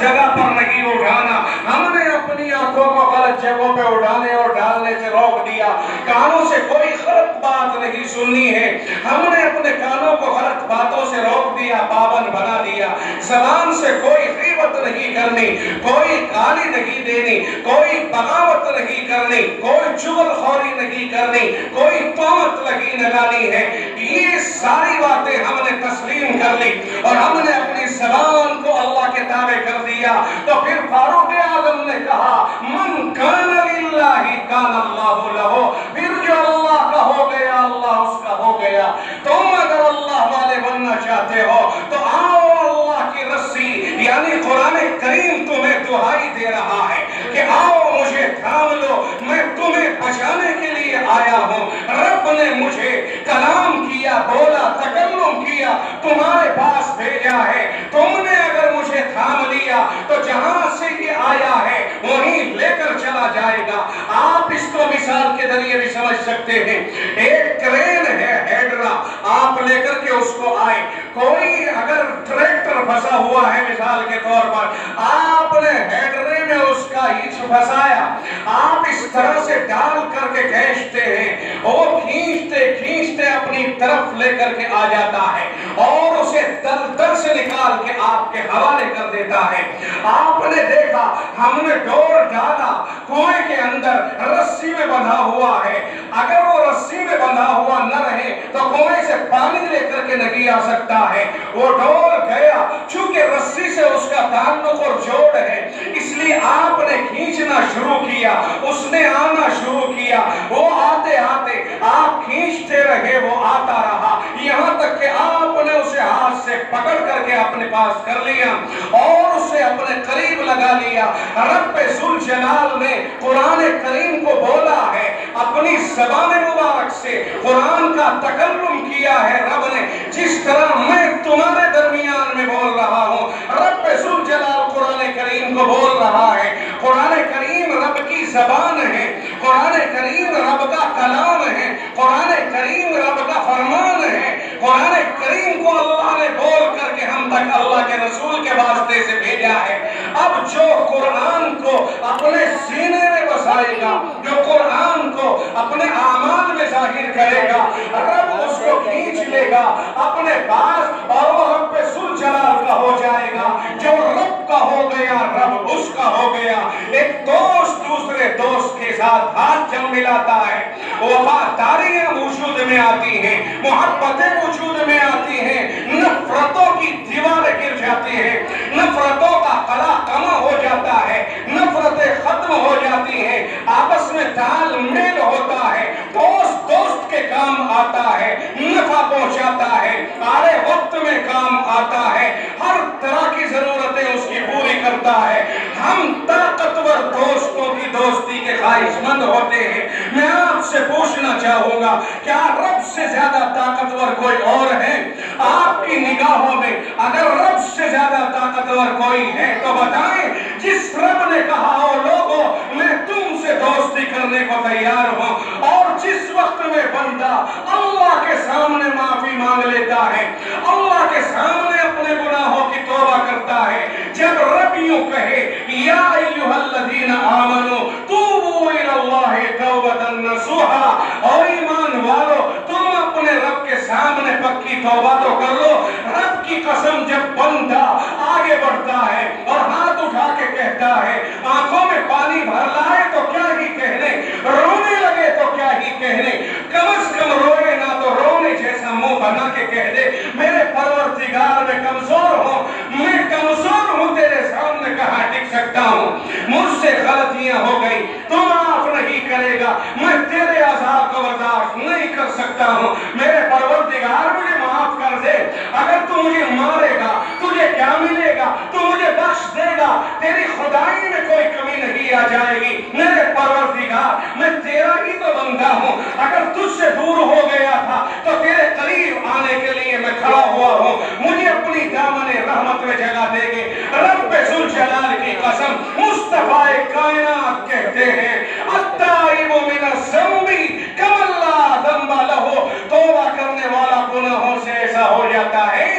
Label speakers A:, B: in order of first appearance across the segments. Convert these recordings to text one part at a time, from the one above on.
A: जगह पर नहीं उठाना। हमने अपनी आंखों को गलत जगहों पे उठाने और डालने से रोक दिया। कानों से कोई गलत बात नहीं सुननी है, हमने अपने कानों को गलत बातों से रोक दिया, पाबंद बना दिया। ज़बान से कोई गीबत नहीं करनी, कोई गाली नहीं देनी, कोई बगावत नहीं करनी, कोई चुगलखोरी नहीं करनी, कोई तोहमत नहीं लगानी है। ये सारी बातें हमने तस्लीम कर ली और हमने अपनी ज़बान को अल्लाह के ताबे कर दिया। तो फिर फारूक आज़म ने कहा, मन काना लिल्लाहि काना अल्लाहु लहु। फिर जो अल्लाह का हो गया अल्लाह उसका हो गया। तुम अगर अल्लाह वाले बनना चाहते हो तो आओ, अल्लाह की रस्सी यानी कुरान करीम तुम्हें दुहाई दे रहा है कि आओ मुझे थाम लो, मैं तुम्हें बचाने के लिए आया हूँ। रब ने मुझे कलाम किया, बोला, तकल्लुम किया, तुम्हारे पास भेजा है। तुमने अगर मुझे थाम लिया तो जहां से ये आया है वहीं लेकर चला जाएगा। आप इसको मिसाल के जरिए भी समझ सकते हैं। एक क्रेन है, हेडरा, आप लेकर के उसको आए। कोई अगर ट्रैक्टर फंसा हुआ है मिसाल के तौर पर, आपने हेडरे में उसका हिच फंसाया, आप इस तरह से डाल करके खींचते हैं, वो खींचते खींचते अपनी तरफ लेकर के आ जाता है और उसे दर से निकाल के आपके हवाले कर देता है। आपने देखा, हमने डोर डाला, कुएं के अंदर रस्सी में बंधा हुआ है। अगर वो रस्सी में बंधा हुआ न रहे तो कुएं से पानी लेकर के नहीं आ सकता है। वो डोर गया, चूंकि रस्सी से उसका ताल्लुक और जोड़ है, इसलिए आपने खींचना शुरू किया, उसने आना शुरू किया। वो आते आते आप खींचते रहे, वो आता रहा, यहाँ तक कि आपने उसे हाथ से पकड़ करके अपने पास कर लिया और उसे अपने करीब लगा लिया। रब्बे ज़ुल जलाल ने कुरान करीम को बोला है, अपनी ज़बान मुबारक से कुरान का तकल्लुम किया है रब ने, जिस तरह मैं तुम्हारे दरमियान में बोल रहा हूँ। रब्बे ज़ुल जलाल कुरान करीम को बोल रहा है। कुरान करीम रब की ज़बान है, कुरान करीम रब का कलाम है, कुरान करीम रब का फरमान है। कुरान करीम को अल्लाह ने बोल करके हम तक अल्लाह के रसूल के वास्ते से भेजा है। अब जो कुरान को अपने सीने में बसाएगा, जो कुरान को अपने आमाल में जाहिर करेगा, रब उसको खींच लेगा अपने पास और वो रब्बे ज़ुल जलाल का हो जाएगा। जो रब का हो गया रब उसका हो गया। एक दोस्त दूसरे दोस्त के साथ हाथ जम मिलाता है, वफादारियां वजूद में आती हैं, मोहब्बतें वजूद में आती हैं, नफरतों की दीवारें गिर जाती हैं, नफरतों का कला कमा हो जाता है, नफरतें खत्म हो जाती हैं, आपस में तालमेल होता है, दोस्त दोस्त के काम आता है, नफा पहुंचाता है, आरे वक्त में काम आता है, हर तरह की जरूरतें उसकी पूरी करता है। हम ताकतवर दोस्तों की दोस्ती के ख्वाहिशमंद होते हैं। मैं आपसे पूछना चाहूंगा, क्या रब से ज्यादा ताकतवर कोई और है आपकी निगाहों में? अगर रब से ज्यादा ताकतवर कोई है तो बताएं। जिस रब ने कहा हो लोगों मैं तुमसे दोस्ती करने को तैयार हूं, और जिस वक्त में बंदा अल्लाह के सामने माफी मांग लेता है, अल्लाह के सामने अपने गुनाहों की तौबा करता है, जब रब यूं कहे या अय्युहल्लज़ीना आमनू तूबू इलल्लाहि तौबतन नसूहा, और ईमान वालो तुम अपने रब के सामने पक्की तौबा तो कर लो। रब की कसम, जब बंदा आगे बढ़ता है और हाथ उठा के कहता है, आंखों में पानी भर लाए तो क्या ही कहने, रोने लगे तो क्या ही कहने, कम से कम रोए ना तो रोने जैसा मुंह बना के कह दे मेरे परवरदिगार मैं कमजोर हूँ, मैं कमजोर हूँ, तेरे सामने कहाँ टिक सकता हूँ, मुझसे गलतियां हो गई, तू माफ नहीं करेगा, मैं तेरे अज़ाब को बर्दाश्त नहीं कर सकता हूँ, मेरे परवरदिगार मुझे माफ कर दे। अगर तू मुझे मारेगा तुझे क्या मिलेगा, तू मुझे बख्श देगा, तेरी खुदाई में कोई कमी नहीं आ जाएगी। मेरे परवरदिगार मैं तेरा ही तो बंदा हूँ, अगर तुझसे दूर हो गया था तो तेरे करीब आने के लिए मैं खड़ा हुआ हूँ, मुझे अपनी दामने रहमत में जगह देंगे। रब्बे ज़ुल जलाल की कसम, मुस्तफाए कायनात कहते हैं अत्ताइबु मिनज़ ज़ंबी कमल्ला ज़ंबा लहू, तौबा करने वाला गुनाहों से ऐसा हो जाता है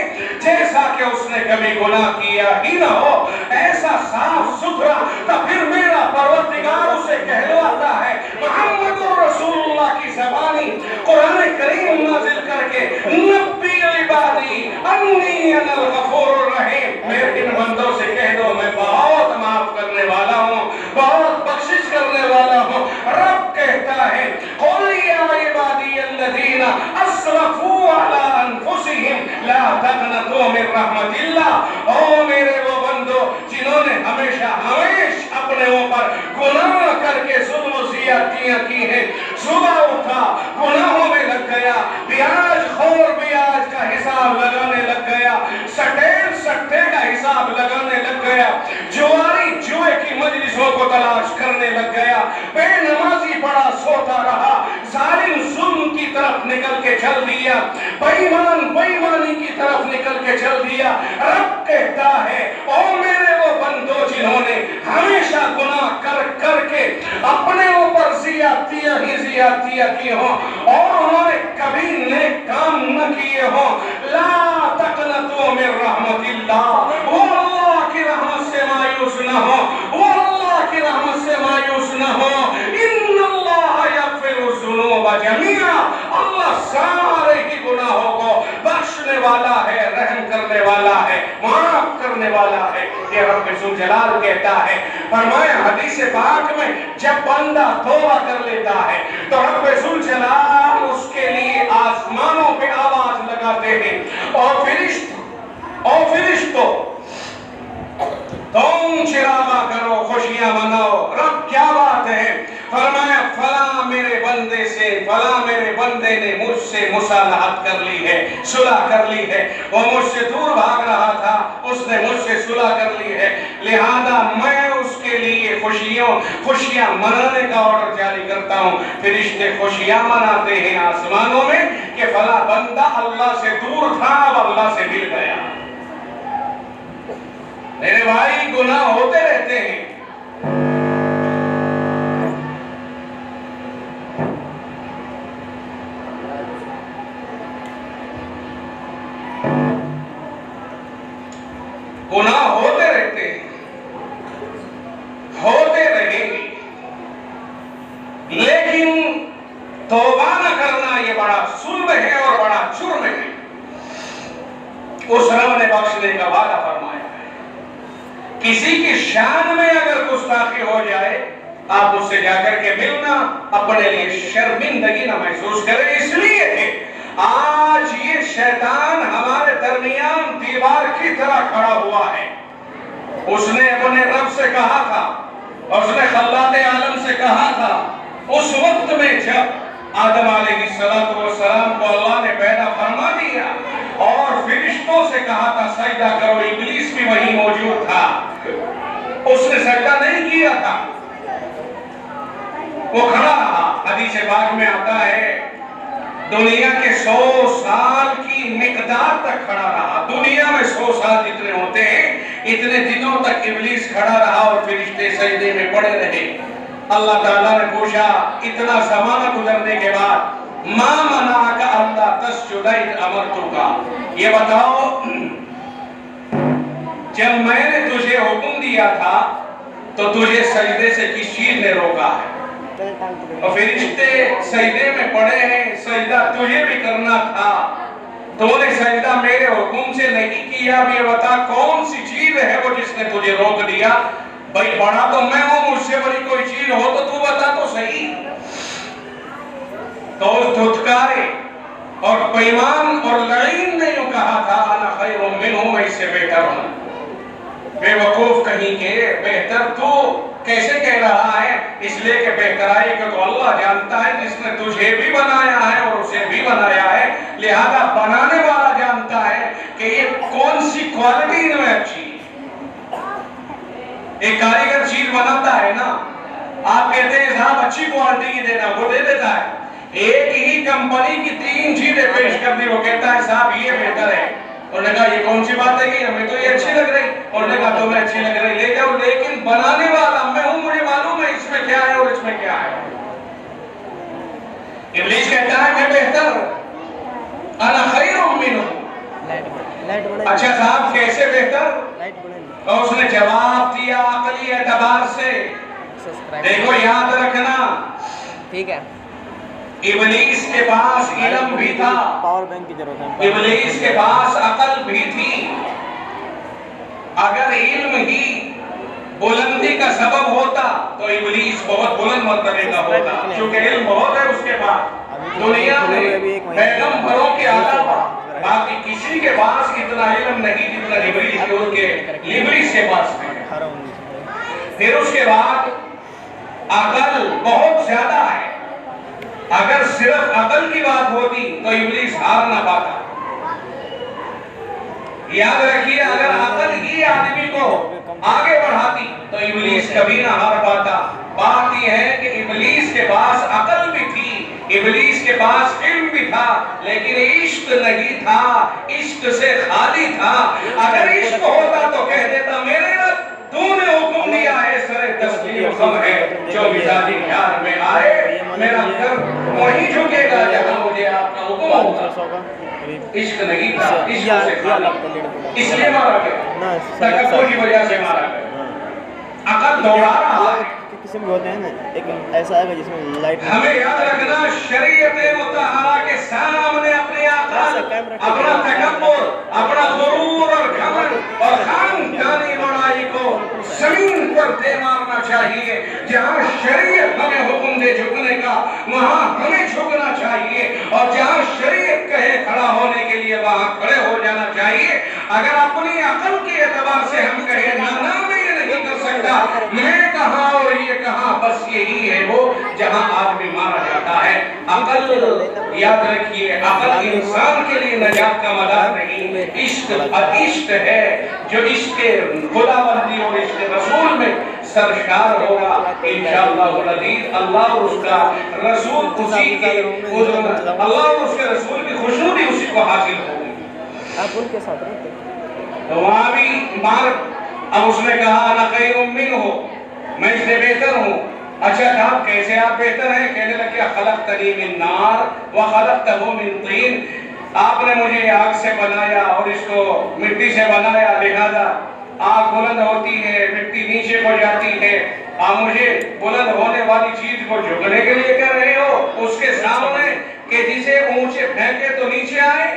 A: जैसा कि उसने कभी गुनाह किया ही ना हो, ऐसा रहमतिल्लाह। ओ मेरे वो बंदो जिन्होंने हमेशा अपने ऊपर गुनाह करके जुल्म ज़ियादतियां की हैं, सुबह उठा गुनाहों में लग गया, ब्याज खोर ब्याज का हिसाब लगाने लग गया, सटेल सट्टे का हिसाब लगाने लग गया, जुआरी जुए की मजलिसों को तलाश करने लग गया, बेनमाजी पड़ा सोता रहा, जालिम जुल्म की तरफ निकल के चल दिया, बेईमान बेईमानी की तरफ निकल के चल दिया। रब कहता है ओ मेरे वो बंदो जिन्होंने हमेशा गुनाह कर करके अपने ऊपर ज़ियादतियां ही ज़ियादतियां की हो और उन्होंने कभी नेक काम न किए हो, ला तक़नतू मिन रहमतिल्लाह, वो अल्लाह की रहमत से मायूस न हो, वो अल्लाह की रहमत से मायूस न हो। इन्नल्लाह यग़फ़िरु ज़ुनूब जमीआ, अल्लाह सारे ही गुनाहों को बख्शने वाला है, रहम करने वाला है, माफ करने वाला है। ये रब ज़ुल जलाल कहता है। फरमाया हदीस पाक में जब बंदा तौबा कर लेता है तो रब ज़ुल जलाल उसके लिए आसमानों पे आवाज लगाते हैं और फरिश्तों तुम चिरागा करो, खुशियां मनाओ। रब क्या बात है? फरमाया फला मेरे बंदे से, फला मेरे बंदे ने मुझसे मुसालहत कर ली है, सुलह कर ली है, वो मुझसे दूर भाग रहा था, उसने मुझसे सुलह कर ली है, लिहाजा मैं उसके लिए खुशियां मनाने का ऑर्डर जारी करता हूँ। फरिश्ते खुशियां मनाते हैं आसमानों में कि फला बंदा अल्लाह से दूर था, अब अल्लाह से मिल गया। मेरे भाई गुनाह होते रहते हैं, गुनाह होते रहते हैं, होते रहेंगे, लेकिन तौबा न करना ये बड़ा जुल्म है और बड़ा जुर्म है। उस रब ने बख्शने का वादा फरमाया है। किसी की शान में अगर गुस्ताखी हो जाए, आप उससे जाकर के मिलना, अपने लिए शर्मिंदगी न महसूस करें। इसलिए आज ये शैतान हमारे दरमियान दीवार की तरह खड़ा हुआ है। उसने अपने रब से कहा था, उसने खल्लाक़े आलम से कहा था, उस वक्त में जब आदम अलैहिस्सलाम को अल्लाह ने पैदा फरमा दिया और फरिश्तों से कहा था सजदा करो, इब्लीस भी वहीं मौजूद था, उसने सजदा नहीं किया था, वो खड़ा रहा। हदीस पाक में आता है दुनिया के 100 साल की मिकदार तक खड़ा रहा। दुनिया में 100 साल जितने होते हैं इतने दिनों तक इब्लीस खड़ा रहा और फरिश्ते सजदे में पड़े रहे। अल्लाह ताला ने पूछा इतना ज़माना गुजरने के बाद मा मनाका अल्लाह तस्जुद इज़ अमरतुका, ये बताओ जब मैंने तुझे हुक्म दिया था तो तुझे सजदे से किस चीज ने रोका है? और फरिश्ते सजदे में पड़े हैं, सजदा तुझे भी करना था, तूने सजदा मेरे हुक्म से नहीं किया। अब ये बता कौन सी चीज है वो जिसने तुझे रोक दिया? भाई बड़ा तो मैं हूं, मुझसे बड़ी कोई चीज हो तो तू बता तो सही। तो धुतकारे और बेईमान और लईन ने यूं कहा था अना खैरुम मिन्हु, मैं इससे बेहतर हूं। बेवकूफ कहीं के, बेहतर तू कैसे कह रहा है? इसलिए कि बेहतराई को तो अल्लाह जानता है जिसने तुझे भी बनाया है और उसे भी बनाया है, लिहाजा बनाने वाला जानता है कि ये कौन सी क्वालिटी इनमें अच्छी है। एक कारीगर चीज बनाता है ना, आप कहते हैं साहब अच्छी क्वालिटी की देना, वो दे देता है। एक ही कंपनी की 3 चीजें पेश कर दी, वो कहता है साहब ये बेहतर है। उन्होंने कहा ये कौन सी बात है कि हमें तो ये अच्छी लग रही, उन्होंने कहा तुम्हें अच्छी लग रही ले जाओ, लेकिन बनाने वाला मैं हूं, मुझे मालूम है इसमें क्या है और इसमें क्या है। इब्लीस कहता है मैं बेहतर हूं, अना खैरुम मिन्हु। अच्छा साहब कैसे बेहतर? और उसने जवाब दिया अकली एतबार से। देखो याद रखना, ठीक है, इब्लीस के पास इल्म भी था, पावर बैंक की जरूरत है, इब्लीस के पास अकल भी थी। अगर इल्म ही बुलंदी का सबब होता तो इब्लीस बहुत बुलंद मर्तबे का होता, क्योंकि इल्म बहुत है उसके पास। दुनिया में पैगंबरों के अलावा बाकी किसी के पास इतना इल्म नहीं जितना इब्लीस के पास है। फिर उसके बाद अकल बहुत ज्यादा है। अगर सिर्फ अकल की बात होती तो इब्लीस हार ना पाता। याद रखिए, अगर अकल ही आदमी को आगे बढ़ाती तो इब्लीस कभी ना हार पाता। बात यह है कि इब्लीस के पास अकल भी थी, इब्लीस के पास इल्म भी था, लेकिन इश्क नहीं था, इश्क से खाली था। अगर इश्क होता तो कह देता मेरे रब तूने हुक्म दिया है, सरे तस्लीम हम है जो मिजाजी प्यार में आए, मेरा घर वहीं झुकेगा जहां मुझे आपका हुक्म होगा। इश्क नहीं था, इश्क से खाली, इसलिए मारा गया, तकब्बुर की वजह से मारा गया। अकल दौड़ा रहा है।
B: किसी में होते हैं ना, एक ऐसा है जिसमें लाइट।
A: हमें याद रखना, शरीयत मुतहरा के सामने अपने अकल, अपना तकब्बुर, अपना गुरूर और घमंड और खानदानी बड़ाई को जमीन पर दे मारना चाहिए। जहाँ शरीयत हमें हुक्म दे झुकने का, वहाँ हमें झुकना चाहिए, और जहाँ शरीयत कहे खड़ा होने के लिए वहाँ खड़े हो जाना चाहिए। अगर अपनी अकल के एतबार से हम कहें ना मैं ये नहीं कर सकता, मैं कहाँ और ये कहाँ, बस यही है वो जहाँ आदमी मारा जाता है। अकल याद रखिए, अकल इंसान के लिए नजात का मदार नहीं, इश्क है जो इश्क खुदाबंदी और इश्क रसूल में सरशार होगा इंशाअल्लाह अज़ीज़। अल्लाह और उसका रसूल उसी के, अल्लाह और उसके रसूल की खुशबू उसी को हासिल होगी।
B: आप उनके साथ रहते
A: तो वहाँ भी मार, अब उसने कहा अना खैरुम मिन्हु, मैं इससे बेहतर हूँ। अच्छा साहब कैसे आप बेहतर हैं? कहने लगे खलक़तनी मिन नार व खलक़तहु मिन तीन, आपने मुझे आग से बनाया और इसको मिट्टी से बनाया, लिहाजा आग बुलंद होती है, मिट्टी नीचे को जाती है। आप मुझे बुलंद होने वाली चीज को झुकने के लिए कह रहे हो, उसके सामने कि जिसे ऊंचे फेंके तो नीचे आए।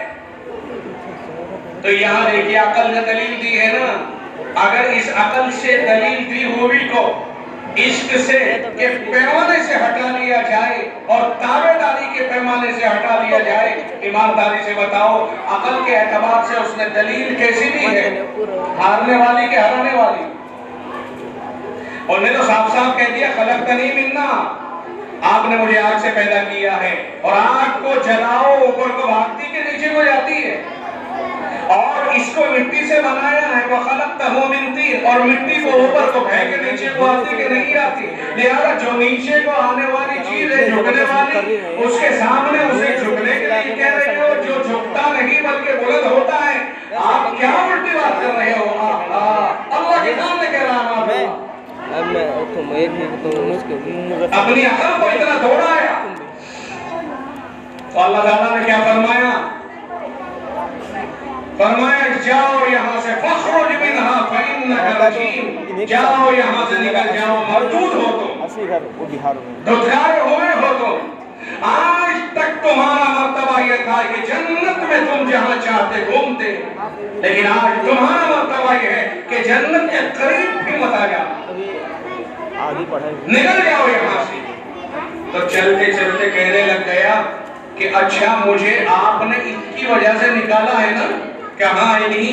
A: तो यहाँ देखिए अकल ने दलील दी है ना। अगर इस अकल से दलील दी हुई को इश्क से के पैमाने से हटा लिया जाए और ताबेदारी के पैमाने से हटा लिया जाए, ईमानदारी से बताओ अकल के एतबार से उसने दलील कैसी दी है? हारने वाली के हराने वाली। उन्होंने तो साफ साफ कह दिया खलक़तनी मिन नार, आपने मुझे आग से पैदा किया है, और आग को जलाओ ऊपर को भागती के नीचे को जाती है, और इसको मिट्टी से बनाया है वो खलक़तहु मिन तीन, और मिट्टी को ऊपर को फेंके नीचे को आती के नहीं आती। लिहाजा जो नीचे को आने वाली चीज है झुकने वाली, उसके सामने उसे झुकने के लिए कह रहे हो जो झुकता नहीं बल्कि बुलंद होता है। आप क्या उल्टी बात कर रहे हो? अल्लाह के सामने कह रहा हूँ अपनी अकल को इतना दौड़ाया। तो अल्लाह ताला ने क्या फरमाया? फरमाया जाओ यहाँ से, फखरुज मिन्हा फइन्नका रजीम, जाओ यहाँ से निकल जाओ, मरदूद हो तुम, धुतकारे हुए हो तुम। आज तक तुम्हारा मर्तबा यह था कि जन्नत में तुम जहाँ चाहते घूमते, लेकिन आज तुम्हारा मर्तबा यह है कि जन्नत के करीब भी मत आ जाओ, निकल जाओ यहाँ से। तो चलते चलते कहने लग गया कि अच्छा मुझे आपने इनकी वजह से निकाला है ना? कहा नहीं,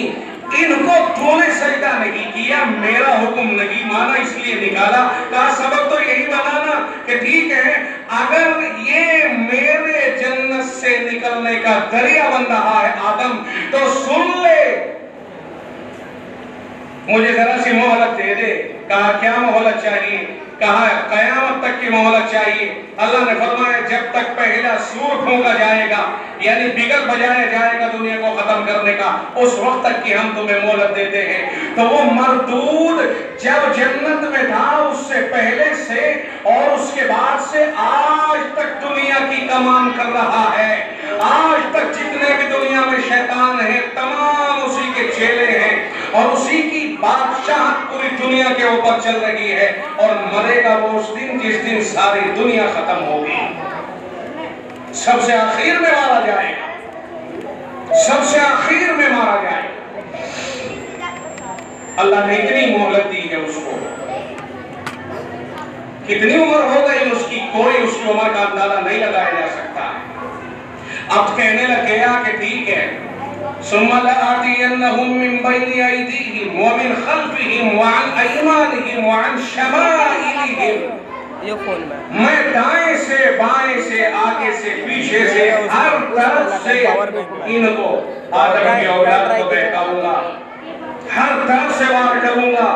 A: इनको तूने सजदा नहीं किया, मेरा हुक्म नहीं माना इसलिए निकाला। का सबक तो यही बनाना कि ठीक है, अगर ये मेरे जन्नत से निकलने का जरिया बन रहा है आदम, तो सुन ले, मुझे जरा सी मोहलत दे दे। कहा क्या मोहलत चाहिए? कहा कयामत तक की मोहलत चाहिए। अल्लाह ने फरमाया जब तक पहला सूर फूंका जाएगा, यानी बिगल बजाया जाएगा दुनिया को खत्म करने का, उस वक्त तक की हम तुम्हें मोहलत देते हैं। तो वो मरदूद जब जन्नत में था उससे पहले से और उसके बाद से आज तक दुनिया की कमान कर रहा है। आज तक जितने भी दुनिया में शैतान है तमाम उसी के चेले हैं, और उसी की बादशाह पूरी दुनिया के ऊपर चल रही है। और मरेगा वो उस दिन जिस दिन सारी दुनिया खत्म होगी, सबसे आखिर में मारा जाएगा, सबसे आखिर में मारा जाएगा। अल्लाह ने इतनी मोहलत दी है उसको, कितनी उम्र हो गई उसकी, कोई उसकी उम्र का अंदाजा नहीं लगाया जा सकता है। अब कहने लग गया कि ठीक है सुम्मा लआतियन्नहुम मिन बैनि अयदीहिम व मिन खल्फिहिम व अन अयमानिहिम व अन शमाइलिहिम।
B: ये फोन में
A: मैं दाएं से बाएं से आगे से पीछे से हर तरफ से इनको आदम की औलाद को बहकाऊंगा, हर तरफ से वार करूंगा।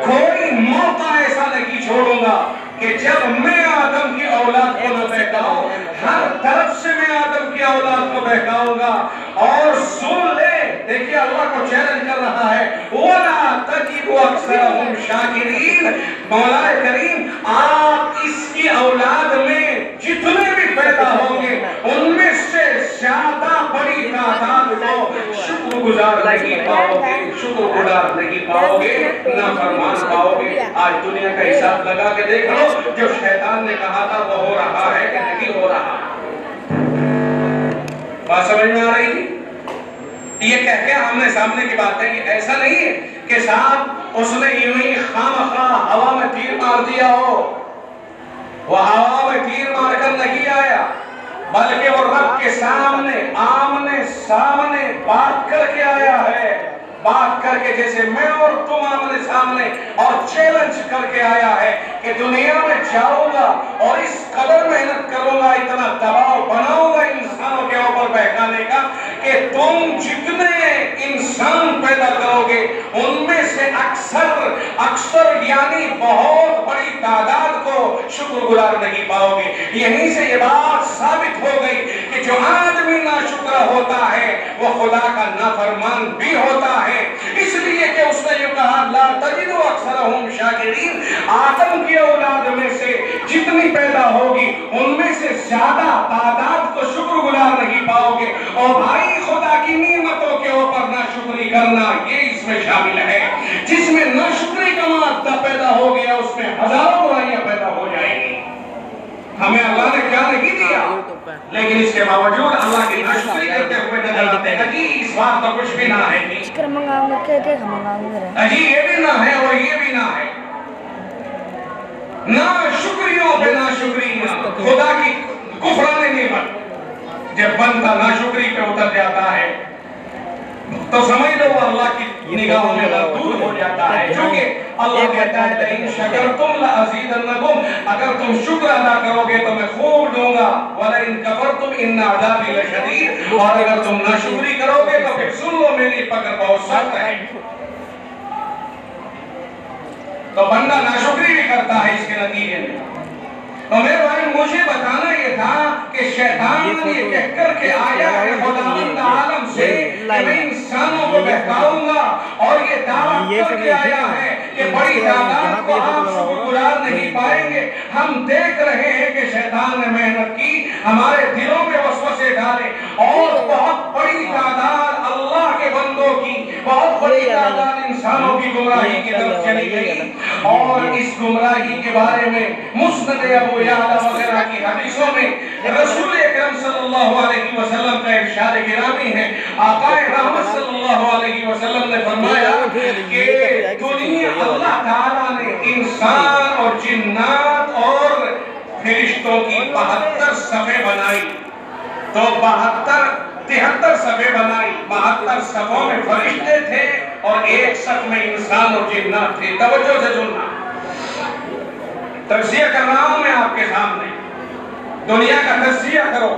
A: कोई मौका ऐसा नहीं छोड़ूंगा कि जब मैं आदम की औलाद को न बहकाऊं, हर तरफ से मैं आदम की औलाद को बहकाऊंगा। और सुन ले, देखिए अल्लाह को चैलेंज कर रहा है, वला तजिदु अक्सरहुम शाकिरीन। मौला करीम, आप इसकी औलाद में जितने भी पैदा होंगे उनमें से ज्यादा बड़ी तादाद को शुक्रगुजार नहीं पाओगे, शुक्रगुजार नहीं पाओगे, नाफरमान पाओगे। आज दुनिया का हिसाब लगा के देख लो, जो शैतान ने कहा था वो हो रहा है कि नहीं हो रहा। बात समझ में आ रही थी? ये कह के हमने सामने की बात है कि ऐसा नहीं है कि साहब उसने यूं ही खामखा हवा में तीर मार दिया हो। वो हवा में तीर मारकर नहीं आया, बल्कि वो रब के सामने आमने सामने बात करके आया है। बात करके जैसे मैं और तुम आमने सामने और चैलेंज करके आया है कि दुनिया में जाऊंगा और इस कदर मेहनत करूंगा, इतना दबाव बनाऊंगा इंसानों के ऊपर बहकाने का कि तुम जितने इंसान पैदा करोगे उनमें से अक्सर यानी बहुत बड़ी तादाद को शुक्रगुजार नहीं पाओगे। यहीं से ये बात साबित हो गई कि जो आदमी नाशुक्र होता है वो खुदा का नाफरमान भी होता है। इसलिए कि उसने ये कहा ला तजिदु अक्सरहुम शाकिरीन, आदम की औलाद में से जितनी पैदा होगी उनमें से ज्यादा तादाद को शुक्रगुजार नहीं पाओगे। और भाई खुदा की नियमतों के ऊपर नाशुक्री करना ये इसमें शामिल है। जिसमें नाशुक्री का मादा पैदा हो गया उसमें हजारों बुराइयां पैदा हो जाएंगी। हमें अल्लाह ने क्या नहीं दिया, लेकिन इसके बावजूद अल्लाह की नाशुक्री करते हुए नजर आते हैं। अजी इस बात तो कुछ भी ना है, अजी ये भी ना है और ये भी ना है। ना शुक्रियों पे ना शुक्रिया, खुदा की कुफराने नेमत जब बंदा नाशुक्री पे उतर जाता है तो समझ लो अल्लाह की निगाहों में दूर हो जाता है। क्योंकि अल्लाह कहता है इन शकरतुम लअज़ीदन्नकुम, अगर तुम शुक्र अदा करोगे तो मैं खूब दूंगा, वला इन कफरतुम इन अज़ाबी लशदीद, और अगर तुम नाशुक्री करोगे तो फिर सुन लो मेरी पकड़ बहुत सख्त है। तो बंदा नाशुक्री भी करता है इसके नतीजे में। तो मेरे भाई मुझे बताना ये था कि शैतान ये कहकर के आया है खुदावंद आलम से कि मैं इंसानों को बहकाऊंगा, और ये दावा करके आया है कि बड़ी तादाद को आप शुक्रगुजार नहीं पाएंगे। हम देख रहे हैं कि शैतान ने मेहनत की, हमारे दिलों में वसवसे डाले, और बहुत बड़ी तादाद अल्लाह के बंदों की, बहुत बड़ी तादाद इंसानों की गुमराही की तरफ चली गई। और इस गुमराही के बारे में मुस्नद अबू याला वगैरह की हदीसों में रसूल अकरम सल्लल्लाहु अलैहि वसल्लम का इरशाद गिरामी है। आकाए रहमत सल्लल्लाहु अलैहि वसल्लम ने फरमाया कि दुनिया अल्लाह ताला ने इंसान और जिन्नात और फरिश्तों की 72 सफ़े बनाई, तो 73 सफ़े बनाई। 72 सफ़ों में फरिश्ते थे और एक सफ़ में इंसान और जिन्नात थे। तवज्जो से सुनना, तज़किया कर रहा हूं मैं आपके सामने, दुनिया का तज़किया करो।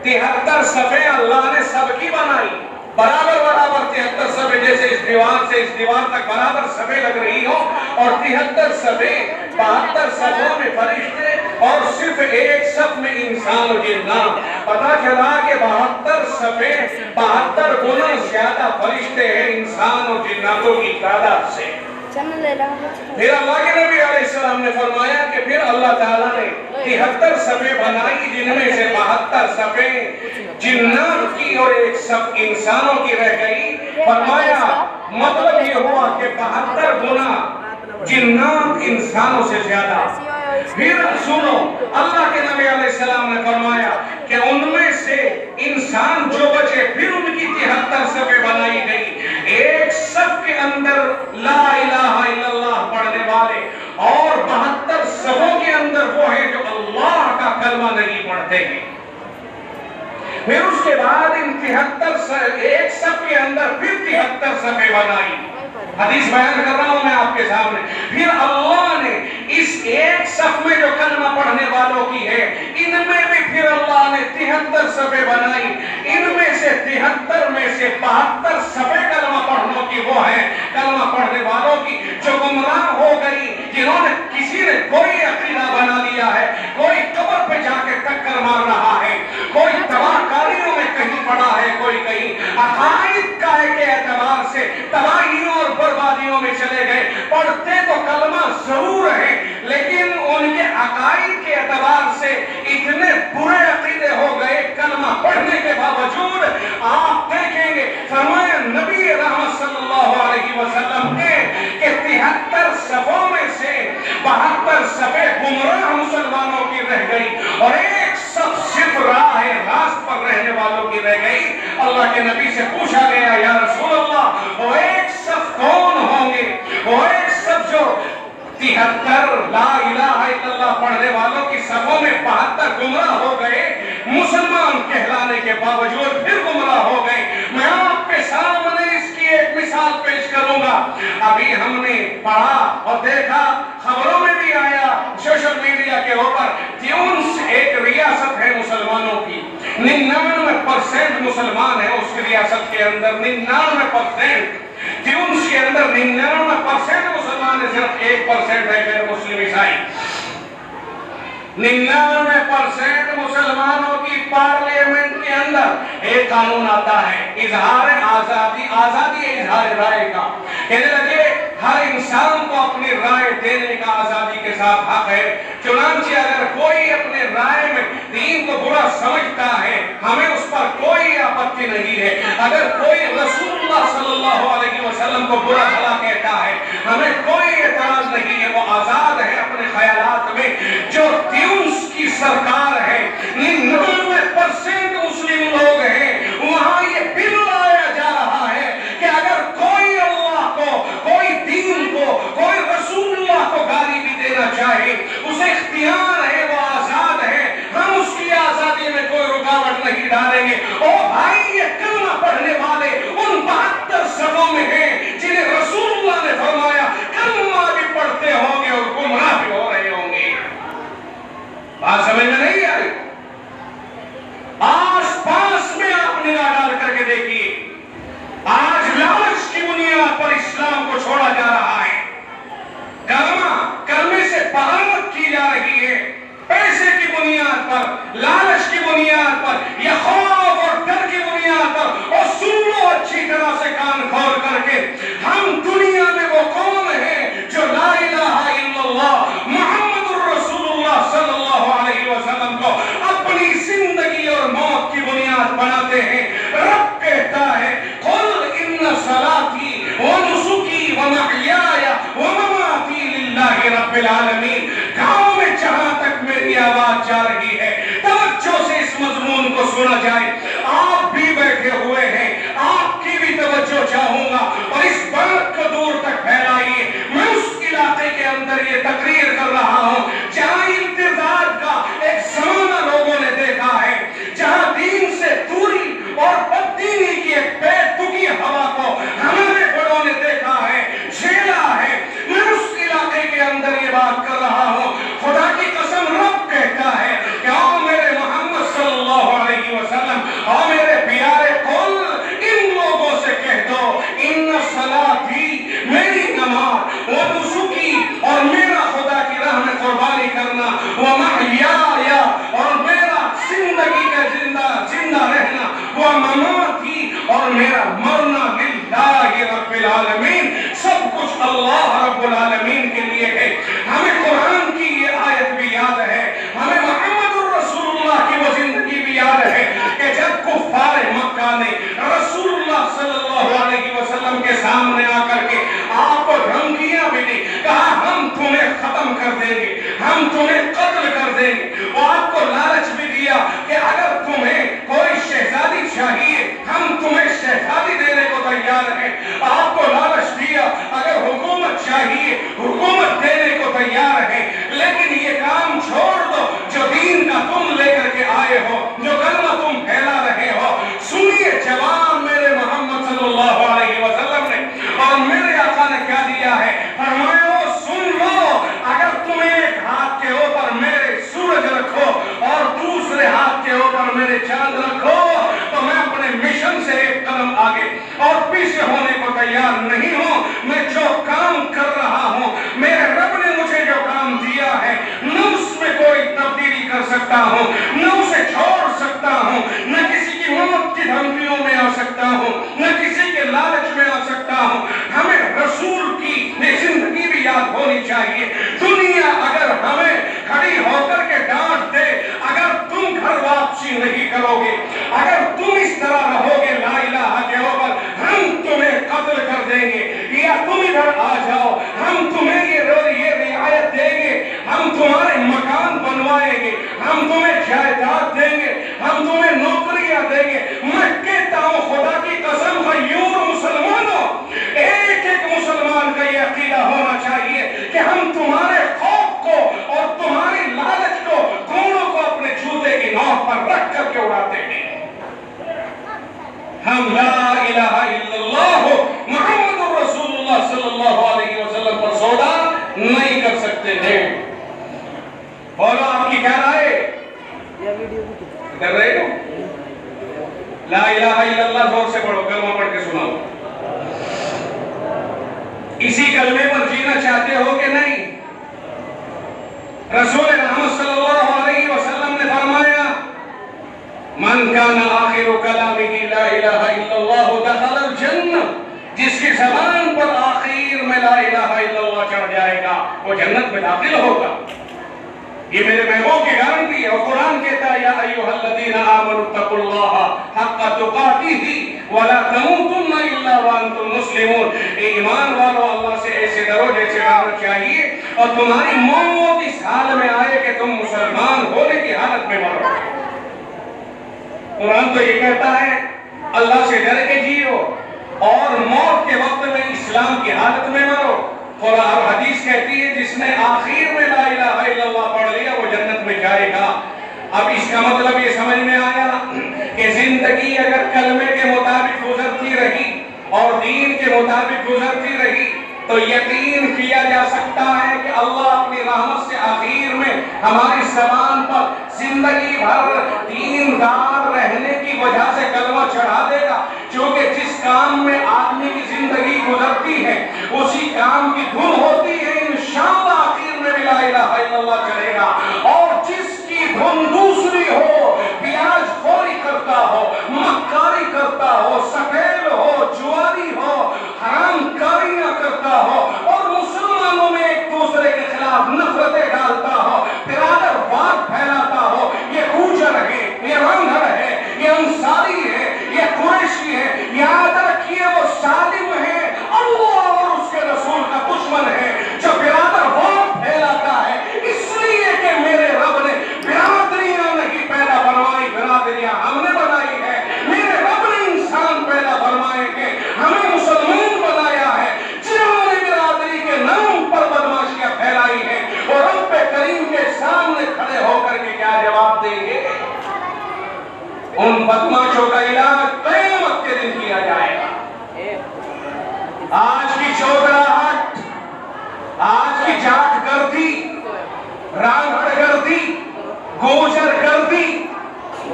A: 73 सफ़े अल्लाह ने सबकी बनाई, बराबर 73 सफ़े, जैसे इस दीवार से इस दीवार तक बराबर सफ़े लग रही हो, और 73 सफ़े, 72 सफ़ों में फरिश्ते और सिर्फ एक सफ़ में इंसान और जिन्नात। पता चला कि 72 सफ़े 72 गुना ज्यादा फरिश्ते हैं इंसान और जिन्नातों की तादाद से। फिर अल्लाह के नबी अलैहिस्सलाम ने फरमाया कि फिर अल्लाह ताला ने 73 सफ़े बनाई, जिनमें से 72 सफ़े जिन्नात की और एक सफ़ इंसानों की रह गई। फरमाया मतलब ये हुआ कि 72 गुना जिन्नात इंसानों से ज्यादा। फिर सुनो, अल्लाह के नबी अलैहिस्सलाम ने फरमाया कि उनमें से इंसान जो बचे फिर उनकी 73 सफ़े बनाई गई। एक सफ़ के अंदर ला इलाहा इल्लल्लाह पढ़ने वाले, और 72 सफ़ों के अंदर वो है जो अल्लाह का कलमा नहीं पढ़ते हैं। फिर उसके बाद इन एक सफ के अंदर फिर 73 सफे बनाई। हदीस बयान कर रहा हूं मैं आपके सामने। फिर अल्लाह ने इस एक सफ में जो कलमा पढ़ने वालों की है, इनमें भी फिर अल्लाह ने 73 सफे बनाई। इनमें से 73 में से 72 सफे कलमा पढ़ने की वो है, कलमा पढ़ने वालों की जो गुमराह हो गई, जिन्होंने किसी ने कोई अकीदा बना लिया है, कोई कब्र पे जाके टक्कर मार रहा है, कोई तबाहकारियों में कहीं पड़ा है, कोई कहीं अकाइद काहे के एतबार से तबाहियों और बर्बादियों में चले गए। पढ़ते तो कलमा जरूर है, लेकिन उनके अकाइद के एतबार से इतने बुरे अकीदे हो गए, कलमा पढ़ने के बावजूद। आप देखेंगे फरमाया नबी रहमत सल्लल्लाहु अलैहि वसल्लम के 73 सफों में से 72 सफे गुमराह मुसलमानों की रह गई और एक सफ सिर्फ रास्त पर रहने वालों की रह गई। अल्लाह के नबी से पूछा गया, या रसूल अल्लाह, वो एक सफ कौन होंगे? वो एक सफ जो 73 ला इलाहा इल्लल्लाह पढ़ने वालों की सफों में 72 गुमराह हो गए, मुसलमान कहलाने के बावजूद फिर गुमराह हो गए। मैं आपके सामने इसकी एक मिसाल पेश करूंगा। अभी हमने पढ़ा और देखा, खबरों में भी आया, सोशल मीडिया के ऊपर, ट्यूनिस एक रियासत है मुसलमानों की, 99% मुसलमान है उस रियासत के अंदर, 99%। ट्यूनिस के अंदर 99% मुसलमान है, सिर्फ 1% है गैर मुस्लिम ईसाई। 99% मुसलमानों की पार्लियामेंट के अंदर एक कानून आता है, इजहार आजादी, आजादी है इजहार राय का। कहने लगे हर इंसान को अपनी राय देने का आजादी के साथ हक है, चुनांचे अगर कोई अपने राय में दीन को बुरा समझता है, हमें उस पर कोई आपत्ति नहीं है। अगर कोई रसूलुल्लाह सल्लल्लाहु अलैहि वसल्लम को बुरा भला कहता है, हमें कोई एतराज नहीं है, वो आजाद है अपने ख्यालात में। जो ट्यूनिस की सरकार है, 99% मुस्लिम लोग हैं, वहां ये बिल लाया जा रहा है कि अगर कोई अल्लाह को, कोई दीन को, कोई रसूलुल्लाह को गाली भी देना चाहे, उसे इख्तियार है, वो आजाद है, हम उसकी आजादी में कोई रुकावट नहीं डालेंगे। ओ भाई, ये कलमा पढ़ने वाले उन 72 सफों में हैं जिन्हें रसूलुल्लाह ने फरमाया कलमा भी पढ़ते होंगे और गुमराह भी हो रहे होंगे। बात समझ में नहीं आ रही? आस पास में आप निगाह डाल करके देखिए, आज लालच की बुनियाद पर इस्लाम को छोड़ा जा रहा है, कलमे से बगावत की जा रही है, पैसे की बुनियाद पर, लालच की बुनियाद पर, या खौफ और डर की बुनियाद पर। और सुन लो अच्छी तरह से कान खोल करके, हम दुनिया में वो कौन है जो ला इलाहा इल्लल्लाह मुहम्मदुर रसूलुल्लाह सल्लल्लाहु अलैहि वसल्लम को अपनी जिंदगी और मौत की बुनियाद बनाते हैं। रब कहता है, कुल इन्ना सलाती व नुसुकी व महयाया व ममाती लिल्लाहि रब्बिल आलमीन। गांव में जहां तक मेरी आवाज जा रही है, तवज्जो से इस मजमून को सुना जाए। आप भी बैठे हुए हैं, आपकी भी तवज्जो चाहूंगा और इस बात को दूर तक फैलाइए। मैं उस इलाके के अंदर ये तकरीर कर रहा हूं जहां इम्तिजाज का एक जमाना लोगों ने देखा है, जहां दीन से दूरी और बददीनी की एक बेतुकी हवा को हमारे बड़ों ने देखा है, झेला है। मैं उस इलाके के अंदर ये बात कर रहा हूं, खुदा की कसम, रब कहता है कि आओ मेरे मोहम्मद सल्लल्लाहु अलैहि वसल्लम, आओ मेरे प्यारे, कुल इन लोगों से कह दो, इन्ना सलाती, मेरी नमाज, वो नुसुकी, और मेरा खुदा की राह में कुर्बानी करना, वो महयाया, और मेरा जिंदगी का जिंदा रहना, वो ममाती, और मेरा मरना लिल्लाहि रब्बिल आलमीन, सब कुछ अल्लाह रब्बुल आलमीन के लिए है। हमें कुरान की ये आयत भी याद है, हमें मुहम्मदुर रसूलुल्लाह की वो जिंदगी भी याद है कि जब कुफ्फार मक्का ने रसूलुल्लाह सल्लल्लाहु अलैहि वसल्लम के सामने आकर के आपको धमकियां भी दी, कहा हम तुम्हें खत्म कर देंगे, हम तुम्हें कत्ल कर देंगे। वो आपको लालच भी दिया कि अगर तुम्हें कोई शहजादी चाहिए, हम तुम्हें शहजादी देने को तैयार हैं। आपको लालच दिया, अगर हुकूमत चाहिए, हुकूमत देने को तैयार है, लेकिन ये काम छोड़ दो जो दीन का तुम लेकर के आए हो, जो कलमा तुम फैला रहे हो। सुनिए सकता हूँ, न उसे छोड़ सकता हूँ, न किसी की मौत की धमकियों में आ सकता हूँ, न किसी के लालच में आ सकता हूँ। हमें रसूल की जिंदगी भी याद होनी चाहिए। दुनिया अगर हमें खड़ी होकर के डांट दे, अगर तुम घर वापसी नहीं करोगे, अगर तुम इस तरह रहोगे ला इलाहा के ऊपर, हम तुम्हें कत्ल कर देंगे, या तुम इधर आ जाओ, हम तुम्हें ये रियायत देंगे, हम तुम्हारे मकान बनवाएंगे, हम तुम्हें जायदाद देंगे, हम तुम्हें नौकरियां देंगे। मैं कहता हूं खुदा की कसम, गयूर मुसलमानों, एक एक मुसलमान का यह अकीदा होना चाहिए कि हम तुम्हारे खौफ को और तुम्हारी लालच को, दोनों को अपने जूते की नोक पर रख करके उड़ाते हैं। हम ला इलाहा इल्लल्लाह मुहम्मदुर रसूलुल्लाह सल्लल्लाहु अलैहि वसल्लम पर सौदा नहीं कर सकते थे। बोलो आपकी क्या राय? कर रहे हो? ला इलाहा इल्लल्लाह जोर से पढ़ो, कलमा पढ़ के सुनाओ। इसी कलमे पर जीना चाहते हो कि नहीं? रसूल रहमत सल्लल्लाहु अलैहि वसल्लम ने फरमाया, मन काना आखिरु कलामिही ला इलाहा इल्लल्लाह दखलल जन्नह, जिसकी ज़बान पर आखिर में ला इलाहा इल्लल्लाह चढ़ जाएगा वो जन्नत में दाखिल होगा। ये मेरे महबूब की गारंटी है। और कुरान कहता है, या अय्युहल्लज़ीना आमनु तक़ुल्लाहा हक़्क़ तुक़ातिही व ला तमूतुन्ना इल्ला व अंतुम मुस्लिमून। ईमान वालों, अल्लाह से ऐसे डरो जैसे डरना चाहिए, और तुम्हारी मौत इस हाल में आए कि तुम मुसलमान होने की हालत में मरो। कुरान तो ये कहता है अल्लाह से डर के जियो और मौत के वक्त में इस्लाम की हालत में मरो। और हदीस कहती है जिसने आखिर में ला इलाहा इल्लल्लाह पढ़ लिया वो जन्नत में जाएगा। अब इसका मतलब ये समझ में आया कि जिंदगी अगर कलमे के मुताबिक गुजरती रही और दीन के मुताबिक गुजरती रही तो यकीन किया जा सकता है कि अल्लाह अपनी रहमत से आखिर में हमारी ज़बान पर जिंदगी भर दीनदार रहने की वजह से कलमा चढ़ा देगा। क्योंकि जिस काम में आदमी की जिंदगी गुजरती है उसी काम की धुन होती है, इंशाअल्लाह आखिर में भी ला इलाहा इल्लल्लाह चलेगा। और जिसकी धुन दूसरी हो, प्याज खोरी करता हो, मक्कारी करता हो, सफेद हो, जुआरी हो, हरामकारियां करता हो और मुसलमानों में एक दूसरे के खिलाफ नफरतें डालता हो, बिरादरवाद फैलाता हो, ये गुजर है, ये रंगहर है, ये अंसारी है, ये कुरैशी है, याद रखिए वो सालिम है, अल्लाह और उसके रसूल का दुश्मन है जो बिरादरवाद फैलाता है। इसलिए कि मेरे रब ने बिरादरियां नहीं पैदा फरमाई, बिरादरियां हमने बनाई है। मेरे रब ने इंसान पैदा फरमाए के हमें मुसलमान बनाया है। जिन्होंने बिरादरी के नाम पर बदमाशियां फैलाई है वो रब करीम के सामने खड़े होकर के क्या जवाब देंगे? उन बदमाशों का इलाज क़यामत के दिन किया जाएगा। आज की चौधराहट, आज की जाट गर्दी, रांगड़ गर्दी, गोजर गर्दी,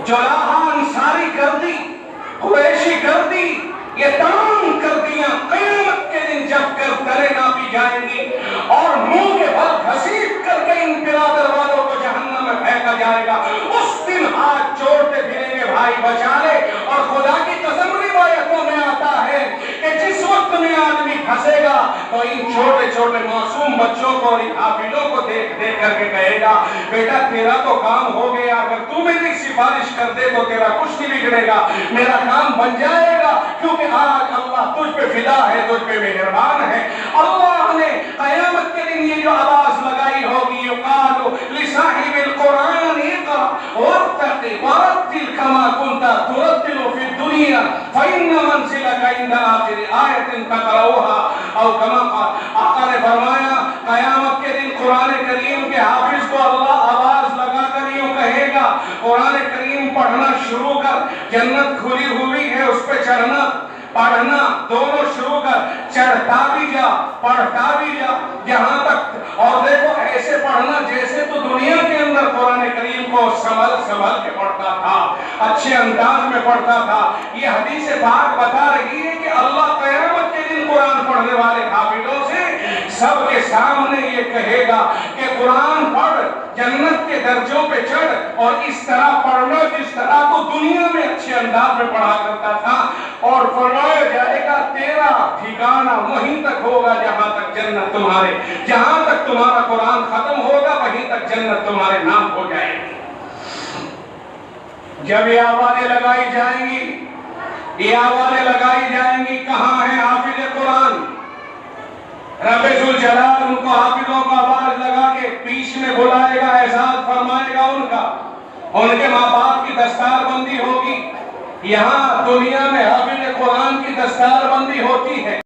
A: जोलाहा अंसारी गर्दी, कुरैशी गर्दी, ये तमाम गर्दियां क़यामत के दिन जब कर तले नापी जाएंगी और मुंह के बल घसीट करके इन बिरादर वालों को जहन्नम में फेंका जाएगा, उस दिन हाथ जोड़ते फिरेंगे भाई बचा ले। और खुदा की कसम रिवायतों में आता है कि जिस वक्त में आदमी फंसेगा तो इन छोटे छोटे मासूम बच्चों को और इन हाफिलों को देख देख करके कहेगा, बेटा तेरा तो काम हो गया, अगर तू मेरी सिफारिश कर दे तो तेरा कुछ नहीं बिगड़ेगा, मेरा काम बन जाएगा, क्योंकि आज अल्लाह तुझ पे फिदा है, तुझ पे मेहरबान है। अल्लाह ने क़यामत के दिन ये जो आवाज लगाई होगी, युक़ालु लिसाहिबिल कुरान इक़रा वरतक़ि वरत्तिल कमा कुन्ता तुरत्तिलु फिद दुनिया फ़इन्न मंज़िलका इंदा आखिरि आयतिन तक़रऊहा औ कमा क़ाल। आका ने फरमाया क़यामत के दिन कुरान करीम के हाफिज को अल्लाह आवाज लगाकर यूं कहेगा, कुरान करीम पढ़ना शुरू कर, जन्नत खुली हुई है, उस पे चढ़ना पढ़ना दोनों शुरू कर, चढ़ता भी जा पढ़ता भी जा जहां तक। और देखो ऐसे पढ़ना जैसे तो दुनिया के अंदर कुरान करीम को संभल संभल के पढ़ता था, अच्छे अंदाज में पढ़ता था। ये हदीस पाक बता रही है कि अल्लाह क़यामत के दिन कुरान पढ़ने वाले हाफिजों से सबके सामने ये कहेगा कि कुरान पढ़, जन्नत के दर्जों पे चढ़ और इस तरह पढ़ना जिस तरह तो दुनिया में अच्छे अंदाज में पढ़ा करता था। और फरमाया जाएगा तेरा ठिकाना वहीं तक होगा जहां तक जन्नत तुम्हारे, जहां तक तुम्हारा कुरान खत्म होगा वहीं तक जन्नत तुम्हारे नाम हो जाएगी। जब ये आवाजें लगाई जाएंगी, ये आवाजें लगाई जाएंगी, कहां है हाफिज कुरान? रब्बे जुल जलाल उनको हाफिजों को आवाज लगा के बीच में बुलाएगा, एहसास फरमाएगा उनका, उनके माँ बाप की दस्तारबंदी होगी। यहाँ दुनिया में हाफिज कुरान की दस्तारबंदी होती है।